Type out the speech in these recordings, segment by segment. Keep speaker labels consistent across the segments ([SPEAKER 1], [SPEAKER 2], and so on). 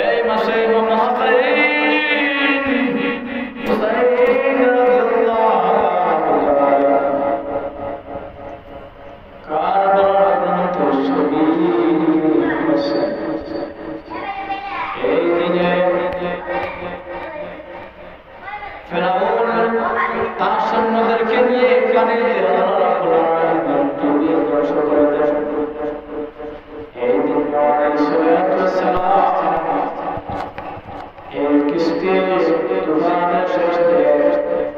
[SPEAKER 1] এই মাসে ইমাম হুসাইন রাদিয়াল্লাহু তাআলা কারবালার প্রান্তে শহীদ হয়েছেন। এই দিনে ফেরাউন তার সৈন্যদেরকে নিয়ে পানিতে আল্লাহ রাব্বুল আলামিন ডুবিয়ে ধ্বংস করে দেন। এই দিন আলাইহিস সালাতু ওয়াস সালাম এই কিস্তি তুফানের শেষে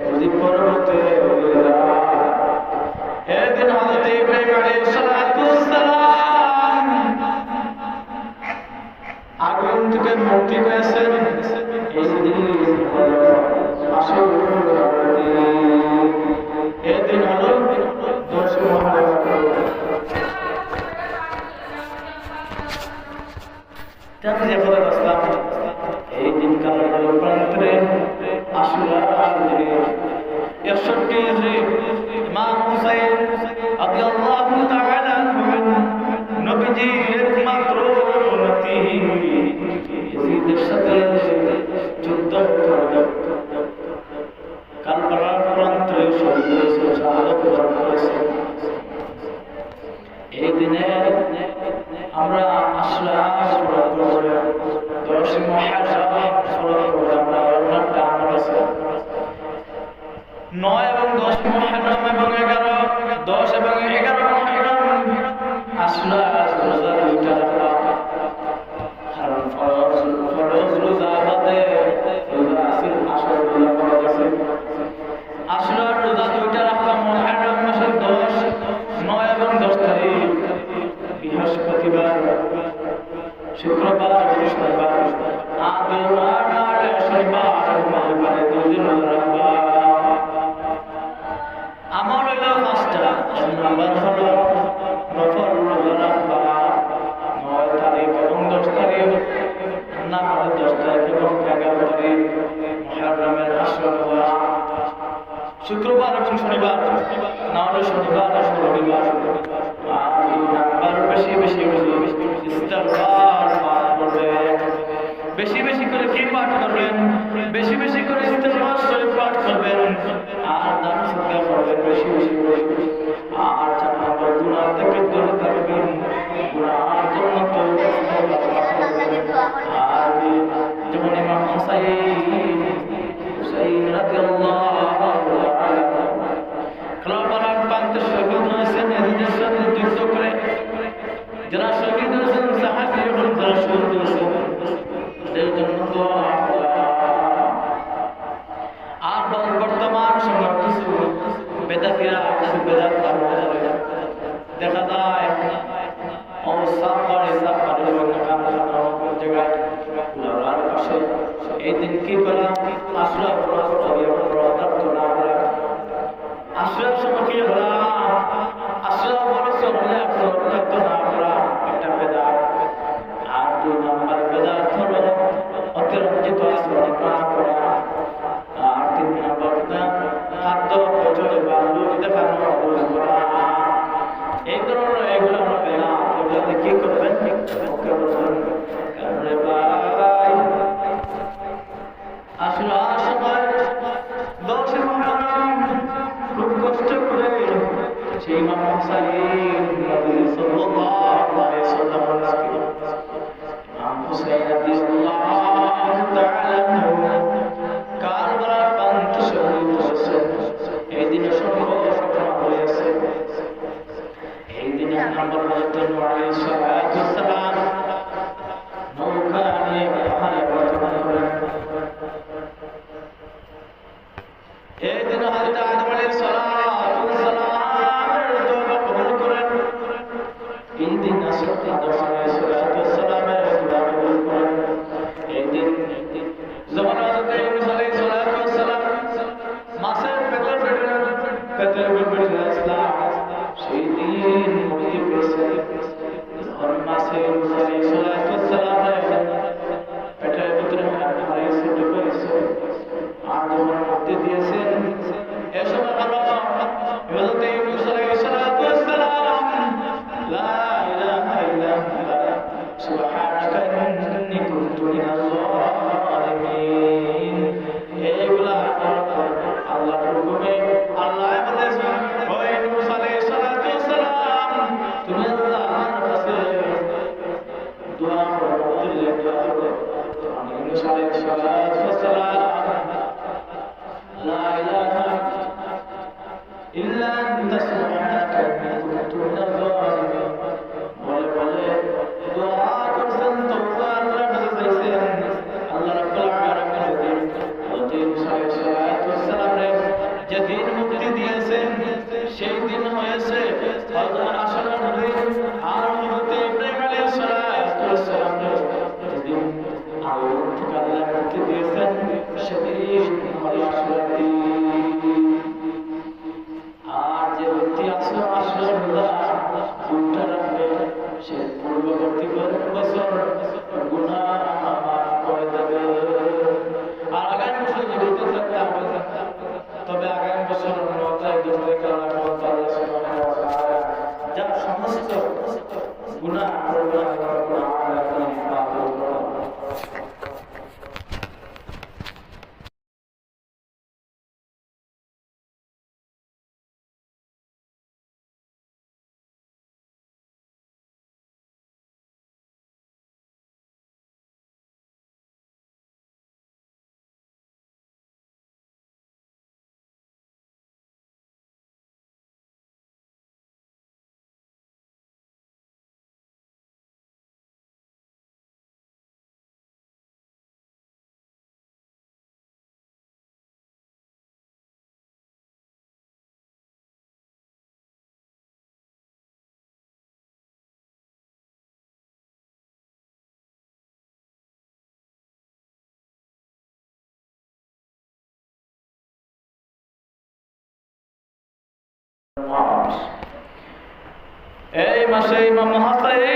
[SPEAKER 1] নদী পর্বতে এই দিন হযরত ইব্রাহিম আলাইহিস সালাতু ওয়াস সালাম আগুন থেকে মুক্তি পেয়েছেন। এই দিন এদিন হলো 10 মুহররম। এই দিন কারবালার প্রান্তরে আশুরা দিনে 61 হিজরি ইমাম হুসাইন রাদিয়াল্লাহু তাআলা নবীজি একমাত্র নাতি ইয়াজিদের সাথে যুদ্ধ করেন। কারবালার প্রান্তরে শহীদ হয়েছে, শাহাদাত বরণ করেছে। এই দিনে আমরা আশুরা সূরা পড়ে 10 মুহররম সূরা পড়ে আমরা অন্যটা আমল আছে 9 এবং 10 মুহররম এবং 11 10 এবং 11 মুহররম আশুরা রোজা দুইটা রাখা। কারণ ফরজ রোজা বাদে রোজা আসিল আসর রোজা পড়া গেছে। আশুরার রোজা দুইটা রাখা মুহররম মাসের 10 9 এবং 10 তারিখ বৃহস্পতিবার, শুক্রবার, বৃহস্পতিবার আর শনিবার মঙ্গলবার দুদিন রোজা রাখবা। আমার হইল 5টা। 1 নম্বর হলো নফল রোজা রাখবা 9 তারিখ এবং 10 তারিখ, না হলে 10 তারিখ এবং 11 তারিখ মুহররমের আশুরা। শুক্রবার এবং শনিবার, না হলে শনিবার আর রবিবার। আর 2 নাম্বার বেশি বেশি ইস্তিগফার পাঠ করবেন। বেশি বেশি করে কি পাঠ করবেন? বেশি বেশি করে ইস্তিগফার শরীফ পাঠ করবেন আর দান সদকা করবেন বেশি বেশি করে। আর 4 নম্বর গুনাহ থেকে দূরে থাকবেন, গুনাহের জন্য তওবা করবেন। আর যেমন ইমাম হুসাইন রাদিয়াল্লাহু তাআলা কারবালার প্রান্তে শহীদ হয়েছেন। এদের সাথে যুদ্ধ করে যারা শহীদ হয়েছেন, সাহাবী এবং যারা শহীদ হয়েছেন তাদের জন্য দোয়া। আর বর্তমান সময় কিছু বেদাতিরা কিছু বেদাত দেখা যায় অবস্থা করে জায়গায় লড়ার পাশে। এই দিন কি করা আশুরা আশুরার সময় কি করা? আশুরা বলেছে বলে না করা একটা বেদাত। আর 2 নম্বর বেদাত হলো অতিরঞ্জিত আচরণ না করা। আর 3 নম্বর খাদ্য পচয় বা লোক দেখানো করা। এই ধরনের এগুলো আমরা বেদাত। এগুলোতে কি করবেন? ভাই আশুরা সময় 10 মুহররম খুব কষ্ট করে সেই ইমাম হুসাইন সাল্লাল্লাহু আলাইহি ওয়াসাল্লাম ইমাম হুসাইন রাদিয়াল্লাহু তাআলা কারবালার প্রান্তে শহীদ হয়েছেন। এই দিনে ঘটনা হয়েছে। এই দিনে আমরা হযরত নূহ আলাইহিস সালাম নৌকা নিয়ে পাহাড়ে অবতরণ করেন। এই দিনে হযরত আদম আলাইহিস সালামের দোয়া কবুল করেন। এই দিন হযরত আদম আলাইহিস সালামের দোয়া কবুল করেন। এই দিন যখন হযরত ইউনূস আলাইহিস সালাম মাছের পেটের ভিতরে আসলাম, সেই দিন মুক্তি পেয়েছেন। মাছে ইউনূস আলাইহিস সালামের পেটের ভিতরে হারিয়েছে ঢুকেছে আর যখন মুক্তি দিয়েছেন। এসব হলো হযরত ইউনূস আলাইহিস সালাম লা ইলাহা ইল্লাল্লাহ সুবহান দোয়া করো দোয়া করো আমি ইনশাআল্লাহ সালাত ওয়া সালাম লা ইলাহা ইল্লা আনতা সুবহানাকা ইন্নী কুনতু মিনাজ জালিমিন বলে বলে দোয়া করছেন তওবা আল্লাহর কাছে চাইছেন আল্লাহ রাব্বুল আলামিন দিন সালাত ওয়া সালাম রে যেদিন মুক্তি দিয়েছেন সেই দিন হয়েছে হযরত আশরাফ দিন আর হযরত ইব্রাহিম আলাইহিস সালাম যেদিন আল্লাহ থেকে আল্লাহ মুক্তি দিয়েছেন সেদিন হলো আশরাফ দিন। আর যে ব্যক্তি আশরাফুল্লাহ উল্টা রাখবে সে পূর্ববর্তী বছর গুনাহ মাফ করে দেবে। আর আগামী বছর যদি থাকতাম তবে আগামী বছর যার সমস্ত গুনাহ এই মাসে ইমাম হাসান